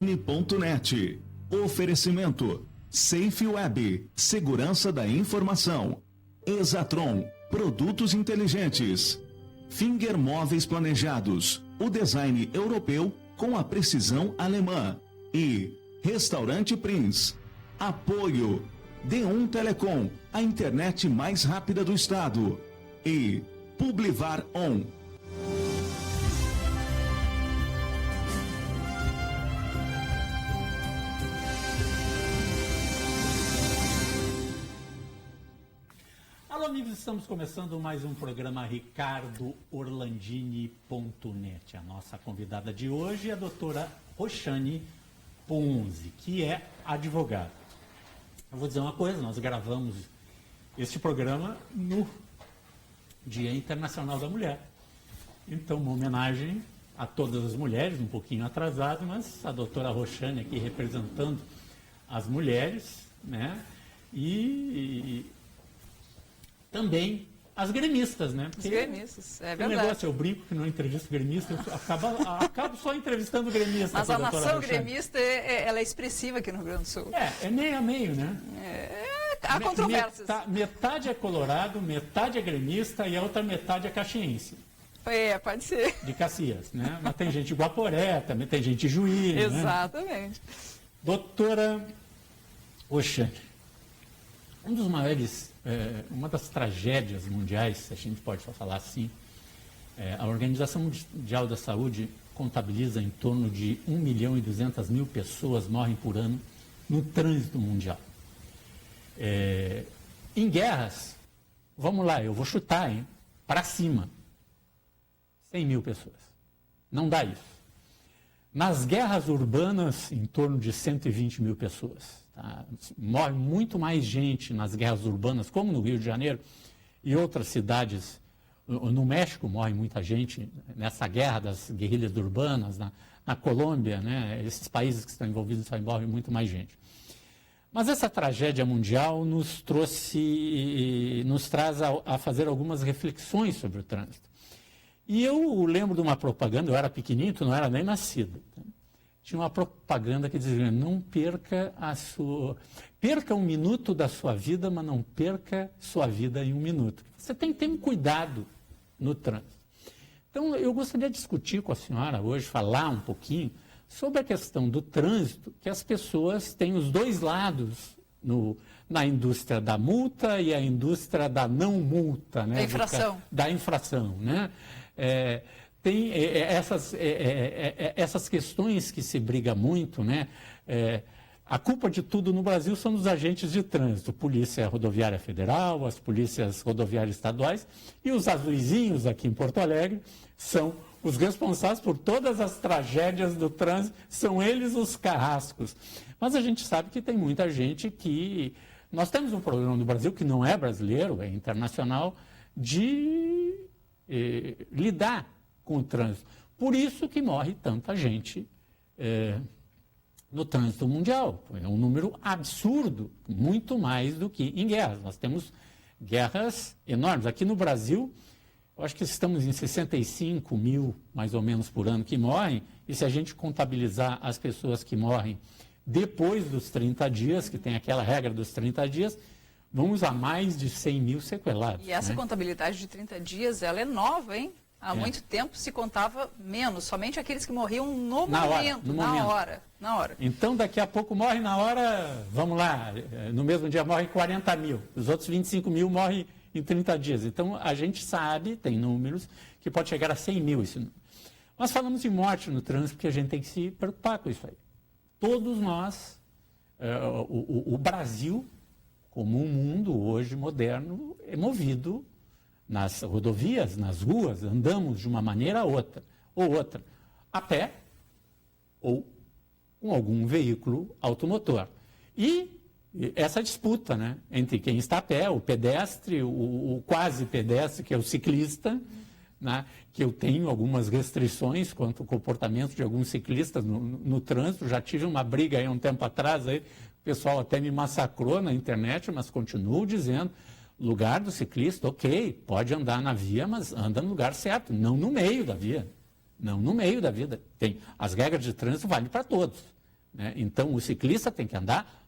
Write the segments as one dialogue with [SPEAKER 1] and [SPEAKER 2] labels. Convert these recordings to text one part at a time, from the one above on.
[SPEAKER 1] Net. Oferecimento Safe Web, segurança da informação. Exatron, produtos inteligentes. Finger Móveis Planejados, o design europeu com a precisão alemã. E Restaurante Prince. Apoio D1 Telecom, a internet mais rápida do estado. E Publivar On.
[SPEAKER 2] Alô, amigos, estamos começando mais um programa RicardoOrlandini.net. A nossa convidada de hoje é a doutora Roxane Ponzi, que é advogada. Eu vou dizer uma coisa, nós gravamos este programa no Dia Internacional da Mulher. Então, uma homenagem a todas as mulheres, um pouquinho atrasado, mas a doutora Roxane aqui representando as mulheres, né? E também as gremistas, né?
[SPEAKER 3] Porque os gremistas, é verdade.
[SPEAKER 2] O negócio, eu brinco que não entrevisto gremista, eu acabo só entrevistando gremista.
[SPEAKER 3] Mas a nação gremista, ela é expressiva aqui no Rio Grande do Sul.
[SPEAKER 2] É meio a meio, né?
[SPEAKER 3] Há controvérsias.
[SPEAKER 2] Metade é colorado, metade é gremista e a outra metade é caxiense.
[SPEAKER 3] Pode ser.
[SPEAKER 2] De Caxias, né? Mas tem gente de Guaporé, também tem gente de Juiz,
[SPEAKER 3] Exatamente.
[SPEAKER 2] Né? Doutora Roxane, um dos maiores, uma das tragédias mundiais, se a gente pode falar assim, a Organização Mundial da Saúde contabiliza em torno de 1.200.000 pessoas morrem por ano no trânsito mundial. Em guerras, vamos lá, eu vou chutar, para cima, 100.000 pessoas. Não dá isso. Nas guerras urbanas, em torno de 120.000 pessoas. Tá? Morre muito mais gente nas guerras urbanas, como no Rio de Janeiro e outras cidades. No México morre muita gente nessa guerra das guerrilhas urbanas, na Colômbia, né? Esses países que estão envolvidos morre muito mais gente. Mas essa tragédia mundial nos traz a fazer algumas reflexões sobre o trânsito. E eu lembro de uma propaganda, eu era pequenininho, tu não era nem nascido. Tá? Tinha uma propaganda que dizia, não perca perca um minuto da sua vida, mas não perca sua vida em um minuto. Você tem que ter um cuidado no trânsito. Então, eu gostaria de discutir com a senhora hoje, falar um pouquinho sobre a questão do trânsito, que as pessoas têm os dois lados na indústria da multa e a indústria da não multa, né? Da infração, né? Tem essas questões que se briga muito, né? A culpa de tudo no Brasil são os agentes de trânsito, Polícia Rodoviária Federal, as polícias rodoviárias estaduais e os azuizinhos aqui em Porto Alegre são os responsáveis por todas as tragédias do trânsito, são eles os carrascos. Mas a gente sabe que tem muita gente que... Nós temos um problema no Brasil que não é brasileiro, é internacional, de lidar com o trânsito. Por isso que morre tanta gente no trânsito mundial. É um número absurdo, muito mais do que em guerras. Nós temos guerras enormes. Aqui no Brasil, eu acho que estamos em 65.000, mais ou menos, por ano que morrem, e se a gente contabilizar as pessoas que morrem depois dos 30 dias, que tem aquela regra dos 30 dias, vamos a mais de 100.000 sequelados.
[SPEAKER 3] E essa contabilidade de 30 dias, ela é nova, hein? Há muito tempo se contava menos, somente aqueles que morriam no momento. Na hora.
[SPEAKER 2] Então, daqui a pouco morre na hora, vamos lá, no mesmo dia morrem 40.000, os outros 25.000 morrem em 30 dias. Então, a gente sabe, tem números, que pode chegar a 100.000. Nós falamos de morte no trânsito, porque a gente tem que se preocupar com isso aí. Todos nós, o Brasil, como um mundo hoje moderno, é movido nas rodovias, nas ruas, andamos de uma maneira ou outra, a pé ou com algum veículo automotor. E essa disputa, né, entre quem está a pé, o pedestre, o quase pedestre, que é o ciclista, né, que eu tenho algumas restrições quanto ao comportamento de alguns ciclistas no trânsito. Já tive uma briga aí um tempo atrás, aí, o pessoal até me massacrou na internet, mas continuo dizendo, lugar do ciclista, ok, pode andar na via, mas anda no lugar certo, não no meio da via. Não no meio da vida. As regras de trânsito valem para todos. né? Então, o ciclista tem que andar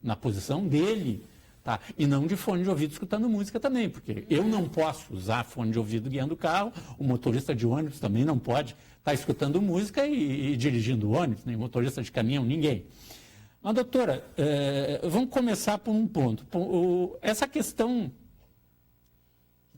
[SPEAKER 2] na posição dele, tá? E não de fone de ouvido escutando música também, porque eu não posso usar fone de ouvido guiando o carro, o motorista de ônibus também não pode estar escutando música e dirigindo o ônibus, nem motorista de caminhão, ninguém. Mas, doutora, vamos começar por um ponto. Essa questão,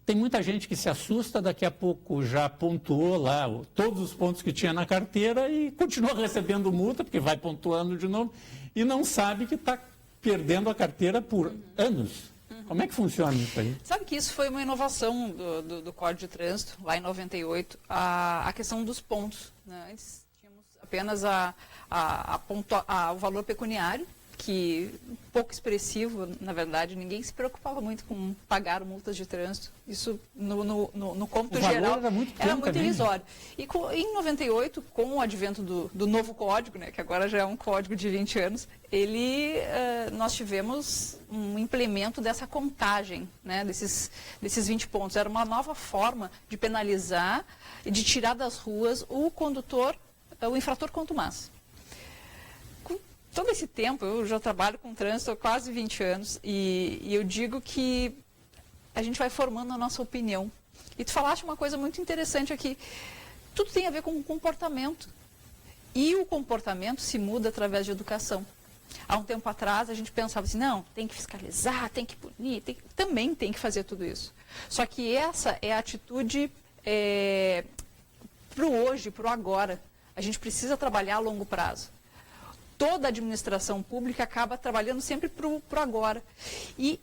[SPEAKER 2] tem muita gente que se assusta, daqui a pouco já pontuou lá todos os pontos que tinha na carteira e continua recebendo multa, porque vai pontuando de novo, e não sabe que está perdendo a carteira por anos. Como é que funciona isso aí?
[SPEAKER 3] Sabe que isso foi uma inovação do Código de Trânsito, lá em 98, a questão dos pontos, né? Antes tínhamos apenas o valor pecuniário, que pouco expressivo, na verdade, ninguém se preocupava muito com pagar multas de trânsito. Isso, no cômputo geral, era muito irrisório. E em 98, com o advento do novo código, né, que agora já é um código de 20 anos, nós tivemos um implemento dessa contagem, né, desses 20 pontos. Era uma nova forma de penalizar e de tirar das ruas o infrator contumaz. Todo esse tempo, eu já trabalho com trânsito há quase 20 anos e eu digo que a gente vai formando a nossa opinião. E tu falaste uma coisa muito interessante aqui. Tudo tem a ver com o comportamento. E o comportamento se muda através de educação. Há um tempo atrás a gente pensava assim, não, tem que fiscalizar, tem que punir, também tem que fazer tudo isso. Só que essa é a atitude para o hoje, para o agora. A gente precisa trabalhar a longo prazo. Toda a administração pública acaba trabalhando sempre para o agora. E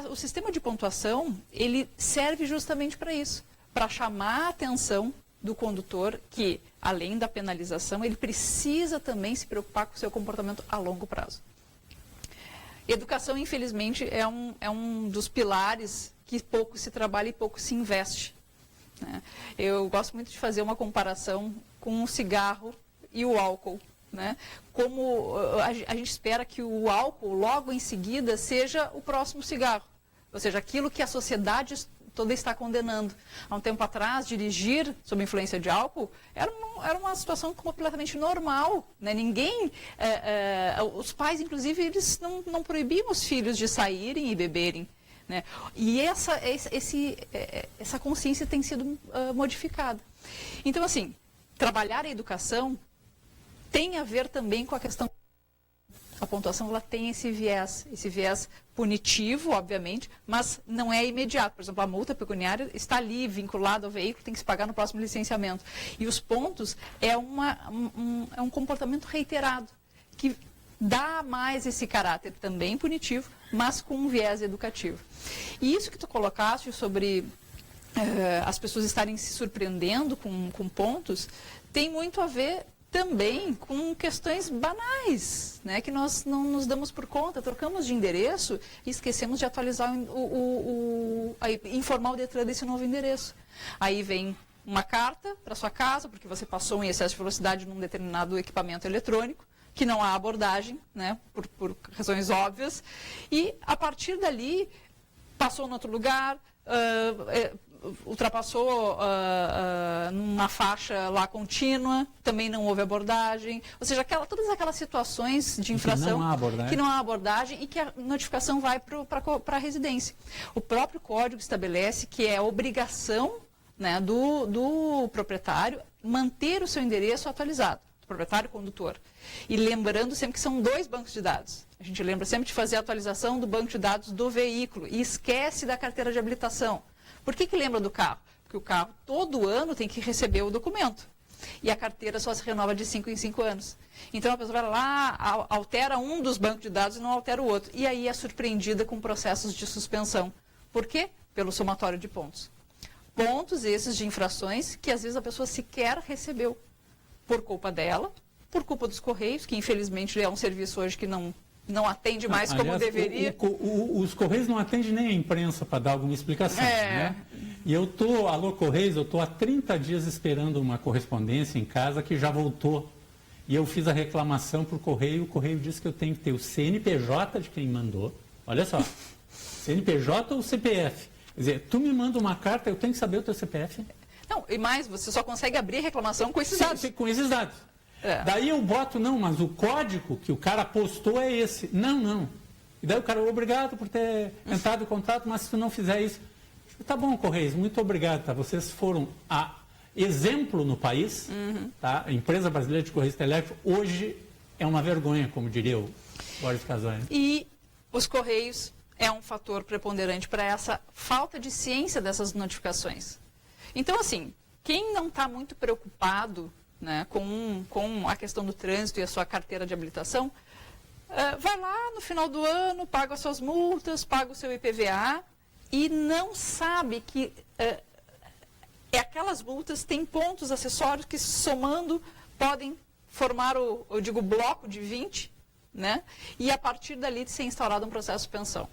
[SPEAKER 3] o sistema de pontuação, ele serve justamente para isso, para chamar a atenção do condutor que, além da penalização, ele precisa também se preocupar com o seu comportamento a longo prazo. Educação, infelizmente, é um dos pilares que pouco se trabalha e pouco se investe, né? Eu gosto muito de fazer uma comparação com o cigarro e o álcool. Né? Como a gente espera que o álcool logo em seguida seja o próximo cigarro, ou seja, aquilo que a sociedade toda está condenando. Há um tempo atrás, dirigir sob influência de álcool era uma situação completamente normal, né? Os pais, inclusive, eles não proibiam os filhos de saírem e beberem, né? E essa consciência tem sido modificada. Então, assim, trabalhar a educação tem a ver também com a questão. A pontuação ela tem esse viés punitivo, obviamente, mas não é imediato. Por exemplo, a multa pecuniária está ali vinculada ao veículo, tem que se pagar no próximo licenciamento. E os pontos é um comportamento reiterado, que dá mais esse caráter também punitivo, mas com um viés educativo. E isso que tu colocaste sobre as pessoas estarem se surpreendendo com pontos, tem muito a ver também com questões banais, né, que nós não nos damos por conta, trocamos de endereço e esquecemos de atualizar informar o Detran desse novo endereço. Aí vem uma carta para sua casa, porque você passou um excesso de velocidade num determinado equipamento eletrônico, que não há abordagem, né, por razões óbvias, e a partir dali passou em outro lugar, ultrapassou numa faixa lá contínua, também não houve abordagem, ou seja, todas aquelas situações de infração que não há abordagem e que a notificação vai para a residência. O próprio código estabelece que é obrigação, né, do proprietário manter o seu endereço atualizado, do proprietário condutor. E lembrando sempre que são 2 bancos de dados. A gente lembra sempre de fazer a atualização do banco de dados do veículo e esquece da carteira de habilitação. Por que lembra do carro? Porque o carro todo ano tem que receber o documento. E a carteira só se renova de 5 em 5 anos. Então a pessoa vai lá, altera um dos bancos de dados e não altera o outro. E aí é surpreendida com processos de suspensão. Por quê? Pelo somatório de pontos. Pontos esses de infrações que às vezes a pessoa sequer recebeu. Por culpa dela, por culpa dos Correios, que infelizmente é um serviço hoje que não atende mais como deveria.
[SPEAKER 2] Os Correios não atendem nem a imprensa para dar alguma explicação. Né? E alô Correios, eu estou há 30 dias esperando uma correspondência em casa que já voltou. E eu fiz a reclamação para o Correio disse que eu tenho que ter o CNPJ de quem mandou. Olha só, CNPJ ou CPF? Quer dizer, tu me manda uma carta, eu tenho que saber o teu CPF?
[SPEAKER 3] Não, e mais, você só consegue abrir reclamação com esses dados.
[SPEAKER 2] Com esses dados. Daí eu boto, não, mas o código que o cara postou é esse. Não. E daí o cara, obrigado por ter entrado em contato, mas se tu não fizer isso... Tá bom, Correios, muito obrigado, tá? Vocês foram a exemplo no país, tá? A empresa brasileira de Correios Telégrafos hoje é uma vergonha, como diria o Boris Casoy.
[SPEAKER 3] E os Correios é um fator preponderante para essa falta de ciência dessas notificações. Então, assim, quem não está muito preocupado, né, com a questão do trânsito e a sua carteira de habilitação, vai lá no final do ano, paga as suas multas, paga o seu IPVA e não sabe que aquelas multas têm pontos acessórios que, somando, podem formar bloco de 20, né? E a partir dali ser instaurado um processo de suspensão.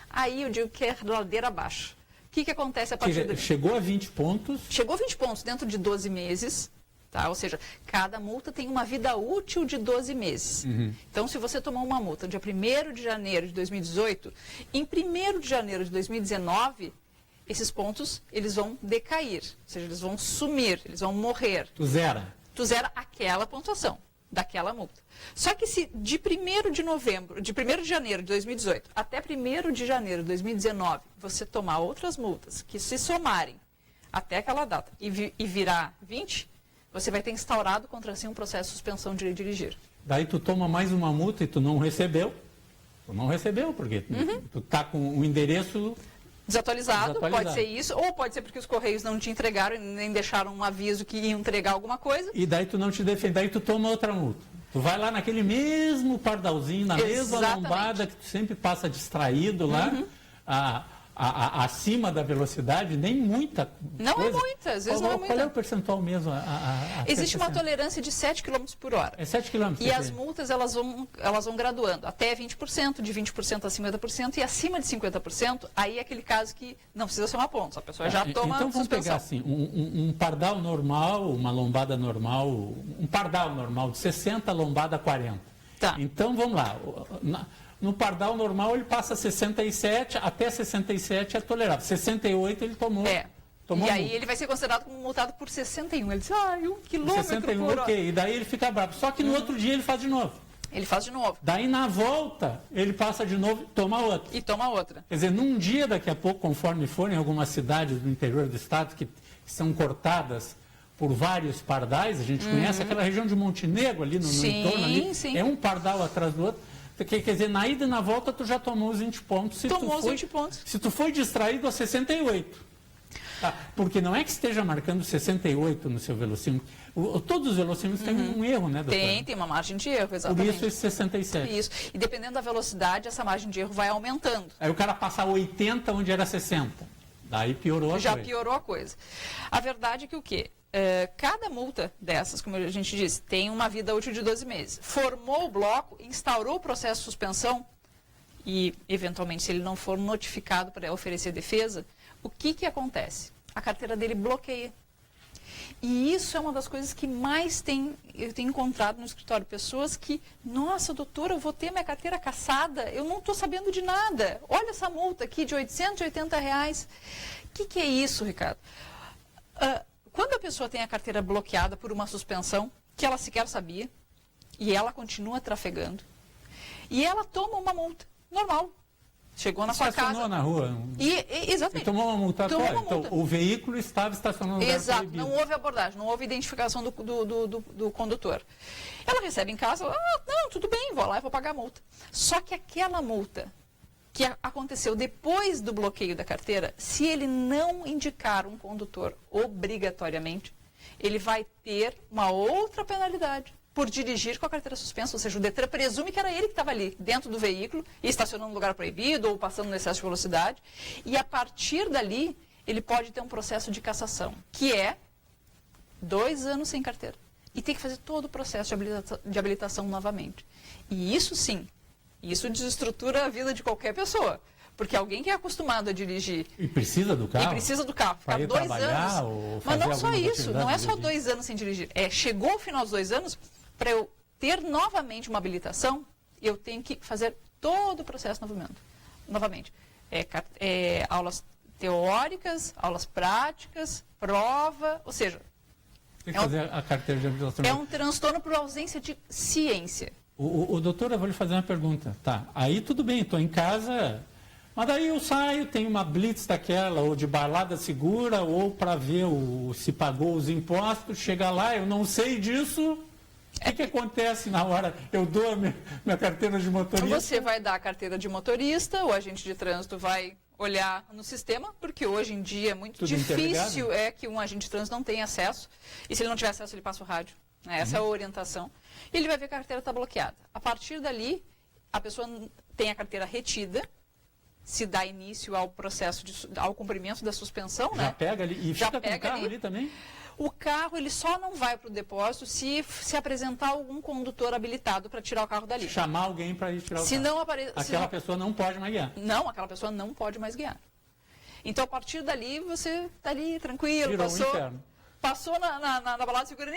[SPEAKER 3] Aí eu digo que é ladeira abaixo. O que acontece a partir dali?
[SPEAKER 2] Chegou a 20 pontos?
[SPEAKER 3] Chegou a 20 pontos dentro de 12 meses, tá? Ou seja, cada multa tem uma vida útil de 12 meses. Então, se você tomou uma multa dia 1º de janeiro de 2018, em 1º de janeiro de 2019, esses pontos eles vão decair, ou seja, eles vão sumir, eles vão morrer.
[SPEAKER 2] Tu zera
[SPEAKER 3] aquela pontuação daquela multa. Só que se de 1º de janeiro de 2018 até 1º de janeiro de 2019, você tomar outras multas que se somarem até aquela data e virar 20, você vai ter instaurado contra si um processo de suspensão de dirigir.
[SPEAKER 2] Daí tu toma mais uma multa e tu não recebeu. Porque tu tá com o endereço
[SPEAKER 3] desatualizado, pode ser isso, ou pode ser porque os Correios não te entregaram, nem deixaram um aviso que iam entregar alguma coisa.
[SPEAKER 2] E daí tu não te defende, daí tu toma outra multa. Tu vai lá naquele mesmo pardalzinho, na mesma lombada que tu sempre passa distraído lá, acima da velocidade, nem muita
[SPEAKER 3] não
[SPEAKER 2] coisa.
[SPEAKER 3] É muita, às vezes não é muita.
[SPEAKER 2] Qual é o percentual mesmo?
[SPEAKER 3] Existe uma tolerância de 7 km por hora.
[SPEAKER 2] É 7 km.
[SPEAKER 3] E as multas, elas vão graduando, até 20%, de 20% a 50%, e acima de 50%, aí é aquele caso que não precisa ser uma ponta, a pessoa já toma
[SPEAKER 2] então vamos pegar assim, um pardal normal, uma lombada normal, um pardal normal de 60, lombada 40.
[SPEAKER 3] Tá.
[SPEAKER 2] Então vamos lá, no pardal normal ele passa 67, até 67 é tolerável, 68 ele tomou. E aí ele vai ser considerado como multado por 61. Ele diz, 1 quilômetro 61, por hora. Ok, e daí ele fica bravo. Só que no outro dia ele faz de novo.
[SPEAKER 3] Ele faz de novo.
[SPEAKER 2] Daí na volta ele passa de novo e toma outra.
[SPEAKER 3] E toma outra.
[SPEAKER 2] Quer dizer, num dia daqui a pouco, conforme forem algumas cidades do interior do estado que são cortadas por vários pardais, a gente conhece aquela região de Montenegro ali no entorno ali,
[SPEAKER 3] sim.
[SPEAKER 2] É um pardal atrás do outro. Quer dizer, na ida e na volta tu já tomou os 20 pontos.
[SPEAKER 3] Tomou os 20 pontos.
[SPEAKER 2] Se tu foi distraído a 68. Tá? Porque não é que esteja marcando 68 no seu velocímetro. Todos os velocímetros têm um erro, né, doutora?
[SPEAKER 3] Tem uma margem de erro, exatamente.
[SPEAKER 2] Por isso esse 67.
[SPEAKER 3] Isso. E dependendo da velocidade, essa margem de erro vai aumentando.
[SPEAKER 2] Aí o cara passa 80 onde era 60. Daí piorou a coisa.
[SPEAKER 3] Já piorou a coisa. A verdade é que o quê? Cada multa dessas, como a gente disse, tem uma vida útil de 12 meses. Formou o bloco, instaurou o processo de suspensão e, eventualmente, se ele não for notificado para oferecer defesa, o que acontece? A carteira dele bloqueia. E isso é uma das coisas que mais eu tenho encontrado no escritório. Pessoas que, nossa, doutora, eu vou ter minha carteira cassada, eu não estou sabendo de nada. Olha essa multa aqui de R$880. O que é isso, Ricardo? Quando a pessoa tem a carteira bloqueada por uma suspensão, que ela sequer sabia, e ela continua trafegando, e ela toma uma multa normal. Chegou na sua casa.
[SPEAKER 2] Estacionou na rua.
[SPEAKER 3] Exatamente.
[SPEAKER 2] E tomou uma multa. Então, o veículo estava estacionado no lugar
[SPEAKER 3] Exato.
[SPEAKER 2] proibido.
[SPEAKER 3] Não houve abordagem, não houve identificação do condutor. Ela recebe em casa, não, tudo bem, vou lá e vou pagar a multa. Só que aquela multa que aconteceu depois do bloqueio da carteira, se ele não indicar um condutor obrigatoriamente, ele vai ter uma outra penalidade por dirigir com a carteira suspensa, ou seja, o Detran presume que era ele que estava ali, dentro do veículo, e estacionando no lugar proibido, ou passando no excesso de velocidade, e a partir dali, ele pode ter um processo de cassação, que é 2 anos sem carteira. E tem que fazer todo o processo de habilitação novamente. E isso sim, isso desestrutura a vida de qualquer pessoa. Porque alguém que é acostumado a dirigir...
[SPEAKER 2] E precisa do carro?
[SPEAKER 3] Ficar 2 anos. Mas não só isso, não é só 2 anos sem dirigir. Chegou ao final dos 2 anos, para eu ter novamente uma habilitação, eu tenho que fazer todo o processo novamente. Aulas teóricas, aulas práticas, prova, ou seja,
[SPEAKER 2] Tem que fazer a carteira de habilitação.
[SPEAKER 3] É um transtorno por ausência de ciência.
[SPEAKER 2] O doutor, eu vou lhe fazer uma pergunta. Tá, aí tudo bem, estou em casa, mas daí eu saio, tenho uma blitz daquela, ou de balada segura, ou para ver se pagou os impostos, chega lá, eu não sei disso. O que acontece na hora? Eu dou a minha carteira de motorista?
[SPEAKER 3] Você vai dar a carteira de motorista, o agente de trânsito vai olhar no sistema, porque hoje em dia é muito difícil que um agente de trânsito não tenha acesso, e se ele não tiver acesso, ele passa o rádio. Né? Essa é a orientação. E ele vai ver que a carteira está bloqueada. A partir dali, a pessoa tem a carteira retida, se dá início ao processo, ao cumprimento da suspensão.
[SPEAKER 2] Já pega ali, e
[SPEAKER 3] já
[SPEAKER 2] fica
[SPEAKER 3] pega
[SPEAKER 2] com o carro ali também?
[SPEAKER 3] O carro ele só não vai para o depósito se apresentar algum condutor habilitado para tirar o carro dali.
[SPEAKER 2] Chamar alguém para ir tirar o carro.
[SPEAKER 3] Não
[SPEAKER 2] aquela pessoa não pode mais guiar.
[SPEAKER 3] Não, aquela pessoa não pode mais guiar. Então, a partir dali, você está ali tranquilo,
[SPEAKER 2] Virou um inferno.
[SPEAKER 3] Passou na balada segura,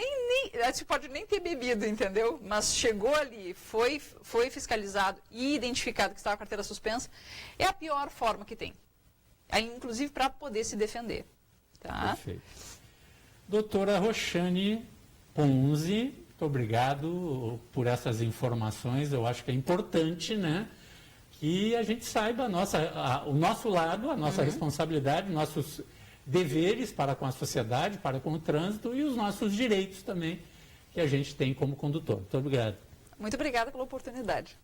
[SPEAKER 3] você pode nem ter bebido, entendeu? Mas chegou ali, foi fiscalizado e identificado que estava a carteira suspensa, é a pior forma que tem. Aí, inclusive para poder se defender. Tá?
[SPEAKER 2] Perfeito. Doutora Roxane Ponzi, muito obrigado por essas informações. Eu acho que é importante, né, que a gente saiba o nosso lado, a nossa responsabilidade, nossos deveres para com a sociedade, para com o trânsito e os nossos direitos também que a gente tem como condutor. Muito obrigado.
[SPEAKER 3] Muito obrigada pela oportunidade.